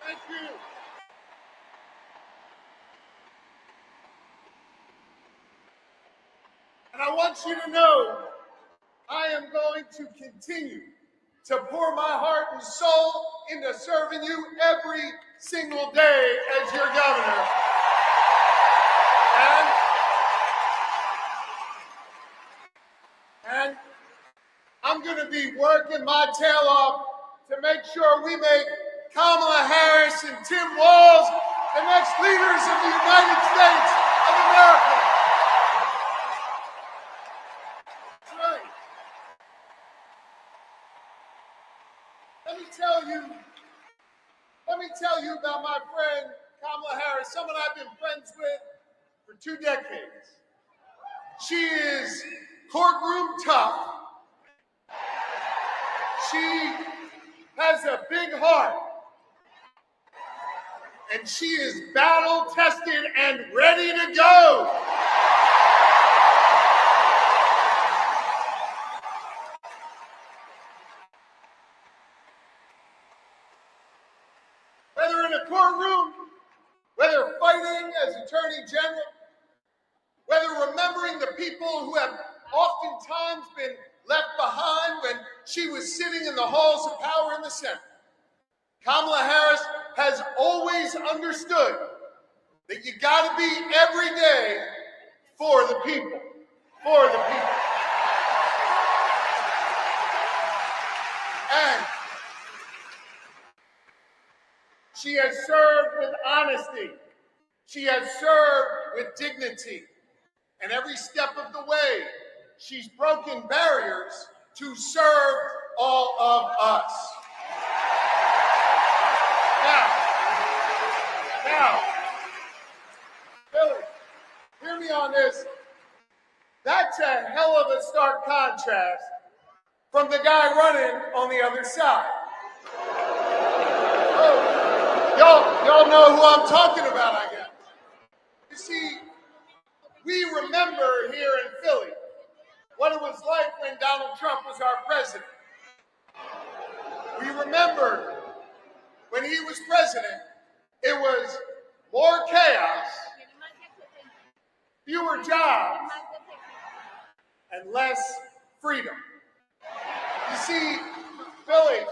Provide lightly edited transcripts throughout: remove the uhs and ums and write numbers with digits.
Thank you. And I want you to know I am going to continue to pour my heart and soul into serving you every single day as your governor. And I'm going to be working my tail off to make sure we make Kamala Harris and Tim Walz the next leaders of the United States of America. That's right. Let me tell you about my friend Kamala Harris, someone I've been friends with for 2 decades. She is courtroom tough. She has a big heart. And she is battle tested and ready to go. Whether in a courtroom, whether fighting as Attorney General, whether remembering the people who have oftentimes been left behind when she was sitting in the halls of power in the Senate, Kamala Harris has always understood that you got to be every day for the people, for the people. And she has served with honesty. She has served with dignity. And every step of the way, she's broken barriers to serve all of us. Now, Billy, hear me on this. That's a hell of a stark contrast from the guy running on the other side. Oh, y'all know who I'm talking about, I guess. You see, we remember here in Philly what it was like when Donald Trump was our president. We remember when he was president, it was more chaos, fewer jobs, and less freedom. You see, Philly,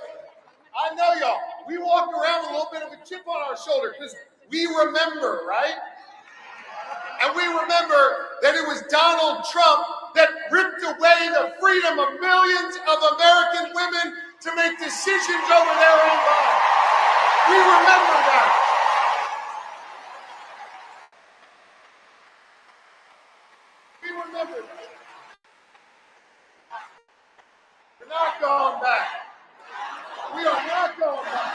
I know y'all, we walk around with a little bit of a chip on our shoulder because we remember, right? And we remember that it was Donald Trump that ripped away the freedom of millions of American women to make decisions over their own lives. We remember that. We remember that. We're not going back. We are not going back.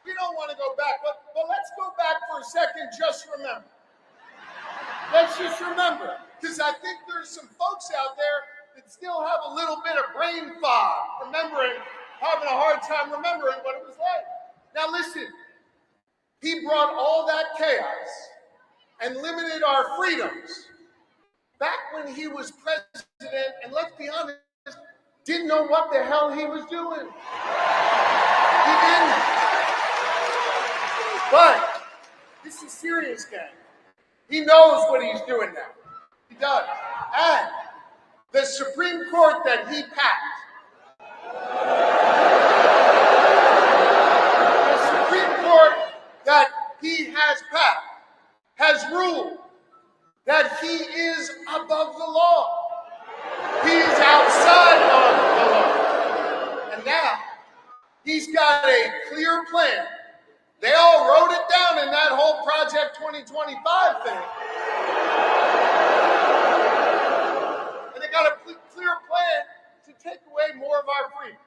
We don't want to go back, but let's go back for a second. Just remember. Let's just remember, because I think there's some folks out there that still have a little bit of brain fog, having a hard time remembering what it was like. Now listen, he brought all that chaos and limited our freedoms back when he was president, and let's be honest, didn't know what the hell he was doing. He didn't. But this is serious, gang. He knows what he's doing now. He does. And the Supreme Court that he packed, the Supreme Court that he has packed, has ruled that he is above the law. He is outside of the law. And now, he's got a clear plan. They all wrote it down in that whole Project 2025 thing. And they got a clear plan to take away more of our freedoms.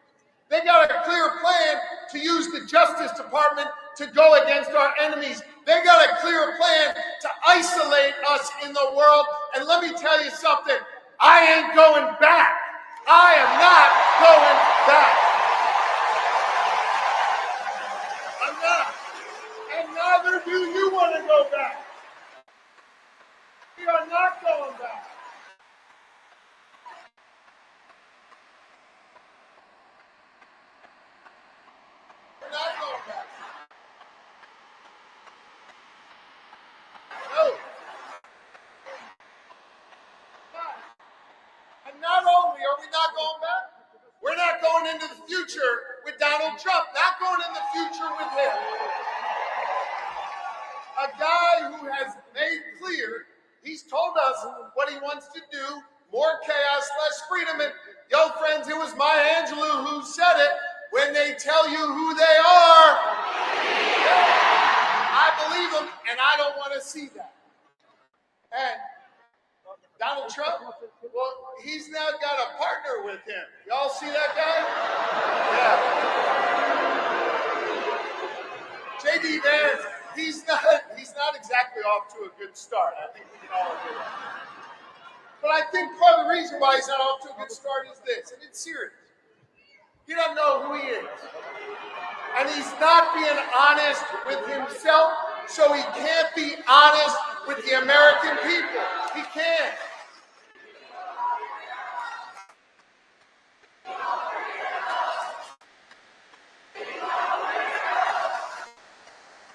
They got a clear plan to use the Justice Department to go against our enemies. They got a clear plan to isolate us in the world. And let me tell you something, I ain't going back. I am not going back. I'm not. And neither do you want to go back. We are not going back. We're not going back. No. And not only are we not going back, we're not going into the future with Donald Trump, not going in the future with him. A guy who has made clear, he's told us what he wants to do, more chaos, less freedom. And yo, friends, it was Maya Angelou who said it, when they tell you who they are, I believe them, and I don't want to see that. And Donald Trump, well, he's now got a partner with him. Y'all see that guy? Yeah. J.D. Vance, he's not exactly off to a good start. I think we can all agree. But I think part of the reason why he's not off to a good start is this, and it's serious. He doesn't know who he is. And he's not being honest with himself, so he can't be honest with the American people. He can't.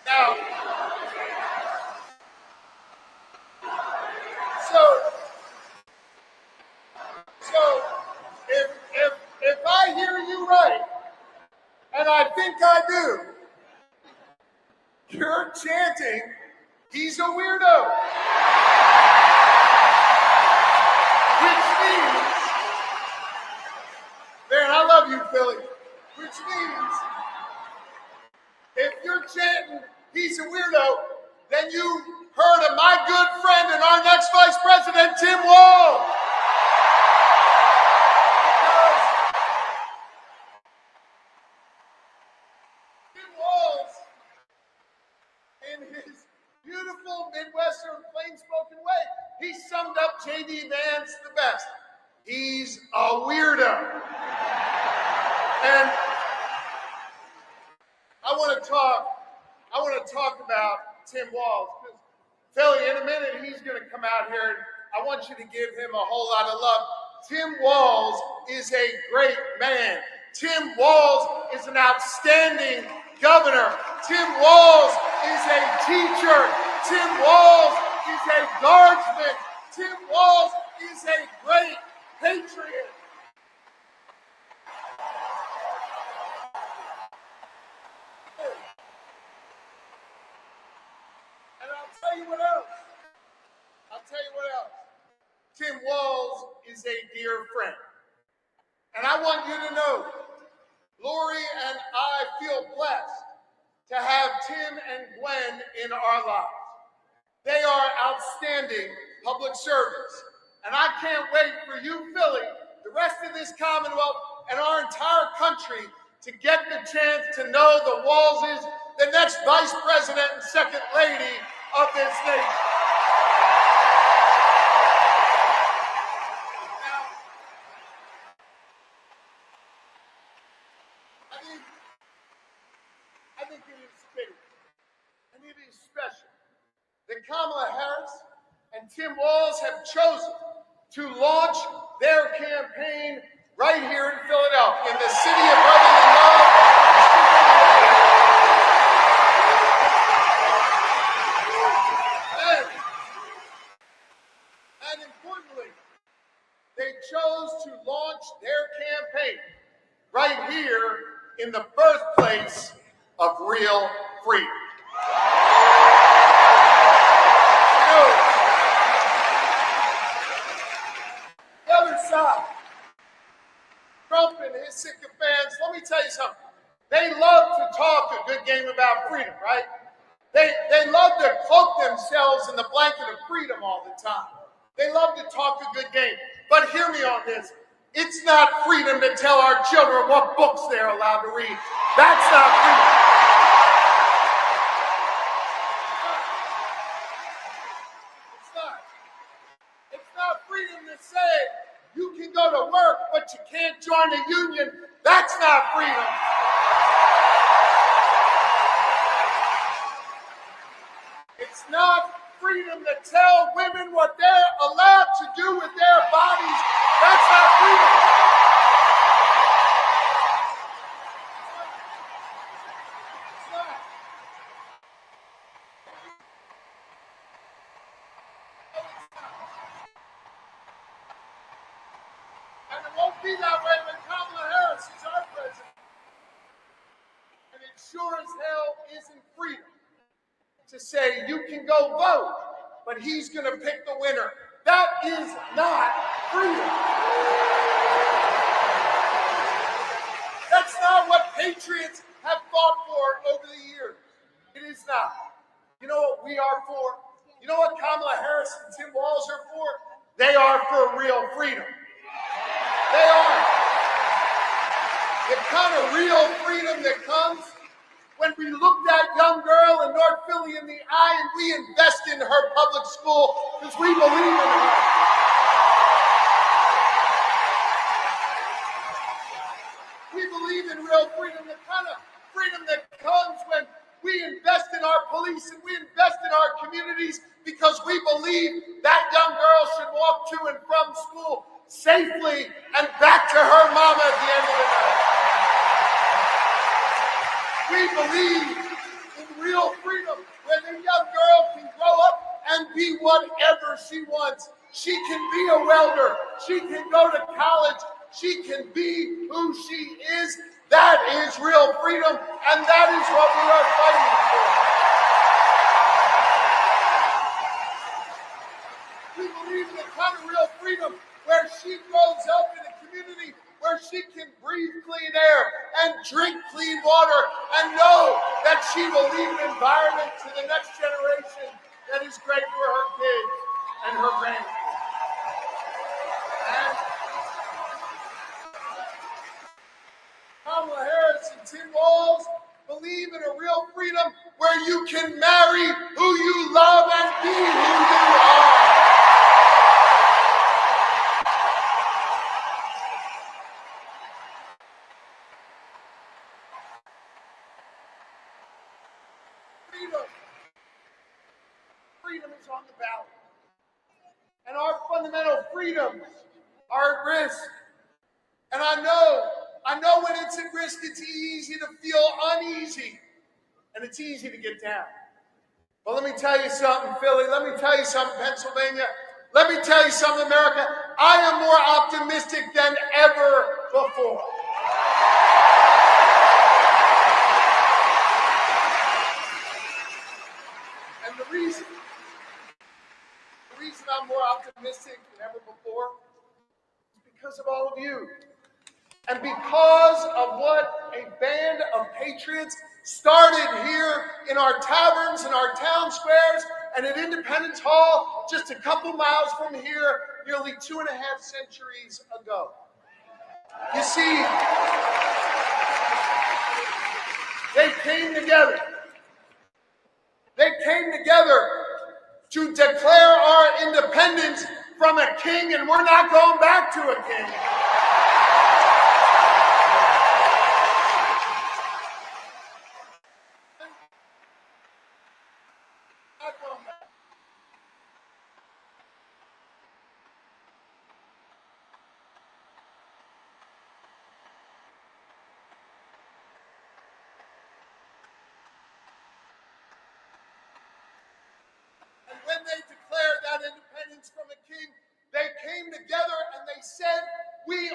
Now, so if I hear you right, and I think I do, you're chanting, he's a weirdo. Which means, man, I love you, Philly. Which means, if you're chanting, he's a weirdo, then you heard of my good friend and our next Vice President, Tim Walz. Tim Walz, in his beautiful Midwestern plain-spoken way, he summed up J.D. Vance the best. He's a weirdo. And I want to talk about Tim Walz, because Philly, in a minute, he's going to come out here, and I want you to give him a whole lot of love. Tim Walz is a great man. Tim Walz is an outstanding governor. Tim Walz is a teacher. Tim Walz is a guardsman. Tim Walz is a great patriot. Tim Walz is a dear friend. And I want you to know, Lori and I feel blessed to have Tim and Gwen in our lives. They are outstanding public servants. And I can't wait for you, Philly, the rest of this Commonwealth, and our entire country to get the chance to know the Walzes, the next Vice President and Second Lady of this nation. I think it is fitting, and it is special, that Kamala Harris and Tim Walz have chosen to launch their campaign right here in Philadelphia, in the city of brotherly love. And importantly, they chose to launch their campaign right here in the birthplace of real freedom. The other side, Trump and his sycophants, let me tell you something. They love to talk a good game about freedom, right? They love to cloak themselves in the blanket of freedom all the time. They love to talk a good game. But hear me on this. It's not freedom to tell our children what books they're allowed to read. That's not freedom. It's not freedom to say you can go to work, but you can't join a union. That's not freedom. freedom to tell women what they're allowed to do with their bodies. That's not freedom. It's not. And it won't be that way when Kamala Harris is our president. And it sure as hell isn't freedom to say you can go vote, but he's going to pick the winner. That is not freedom. That's not what patriots have fought for over the years. It is not. You know what we are for? You know what Kamala Harris and Tim Walz are for? They are for real freedom. They are. The kind of real freedom that comes when we look that young girl in North Philly in the eye and we invest in her public school because we believe in her. We believe in real freedom, the kind of freedom that comes when we invest in our police and we invest in our communities because we believe that young girl should walk to and from school safely and back to her mama at the end of the night. We believe in real freedom where the young girl can grow up and be whatever she wants. She can be a welder. She can go to college. She can be who she is. That is real freedom, and that is what we are fighting for. We believe in the kind of real freedom where she grows up in a community where she can breathe clean air and drink clean water and know that she will leave an environment to the next generation that is great for her kids and her grandkids. And Kamala Harris and Tim Walz believe in a real freedom where you can marry who you love and be who you are. Freedom is on the ballot. And our fundamental freedoms are at risk. And I know when it's at risk, it's easy to feel uneasy. And it's easy to get down. But let me tell you something, Philly. Let me tell you something, Pennsylvania. Let me tell you something, America. I am more optimistic than ever before. And the reason I'm more optimistic than ever before is because of all of you. And because of what a band of patriots started here in our taverns, in our town squares, and at Independence Hall, just a couple miles from here, nearly 2.5 centuries ago. You see, they came together. They came together to declare our independence from a king, and we're not going back to a king. And when they declared that independence from a king, they came together and they said, we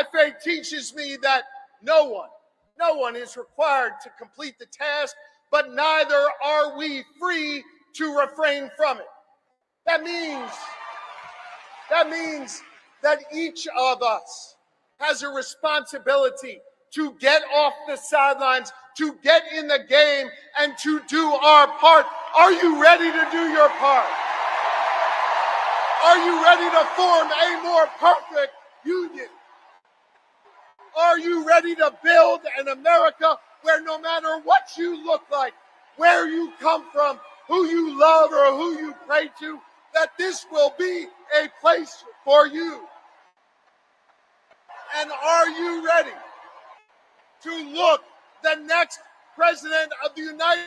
My faith teaches me that no one is required to complete the task, but neither are we free to refrain from it. That means that each of us has a responsibility to get off the sidelines, to get in the game, and to do our part. Are you ready to do your part? Are you ready to form a more perfect union? Are you ready to build an America where no matter what you look like, where you come from, who you love or who you pray to, that this will be a place for you? And are you ready to look the next President of the United